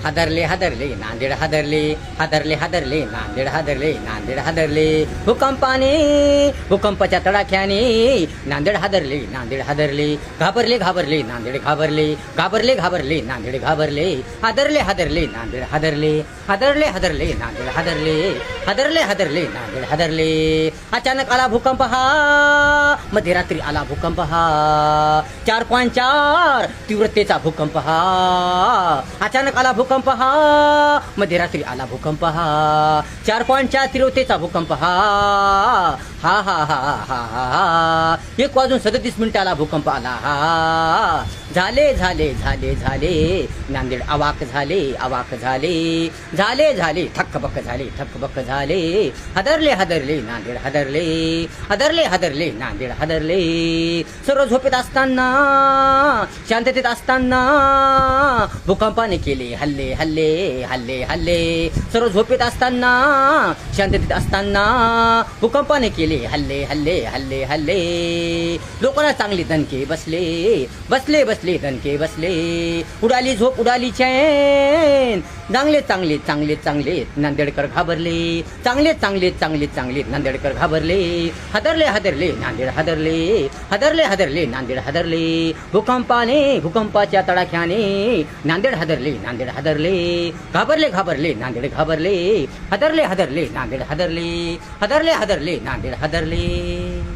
हादरले हादरले नांदेड हादरले हादरले हादरले नांदेड हादरले नांदेड हादरले भूकंपाने भूकंपाच्या तडाख्याने नांदेड हादरले नांदेड हादरले घाबरले घाबरले नांदेड घाबरले घाबरले घाबरले नांदेड घाबरले हादरले हादरले नांदेड हादरले हादरले हादरले नांदेड हादरले हादरले हादरले नांदेड हादरले अचानक आला भूकंप हा मध्यरात्री आला भूकंप हा 4.4 तीव्रतेचा भूकंप हा अचानक आला भूकंप हा मध्यरात्री आला भूकंप हा 4.4 तीव्रतेचा भूकंप हा हा हा हा हा हा 1:37 आला भूकंप आला हा झाले झाले झाले झाले नांदेड अवाक झाले अवाक झाले झाले झाले थक्कबक्क झाले थक्कबक्क झाले हादरले हादरले नांदेड हादरले हादरले हादरले नांदेड हादरले सर्व झोपेत असताना शांततेत असताना भूकंपाने केले हल्ले हल्ले हल्ले हल्ले सर्व झोपेत असताना शांततेत असताना भूकंपाने केले हल्ले हल्ले हल्ले हल्ले लोकांना चांगले दणके बसले बसले बसले दणके बसले उडाली झोप उडाली चैन चांगले चांगले चांगले चांगले नांदेडकर घाबरले चांगले चांगले चांगले चांगले नांदेडकर घाबरले हादरले हादरले नांदेड हादरले हादरले हादरले नांदेड हादरले भूकंपाने भूकंपाच्या तडाख्याने नांदेड हादरले नांदेड हादरले घाबरले घाबरले नांदेड घाबरले हादरले हादरले नांदेड हादरले हादरले हादरले नांदेड हादरले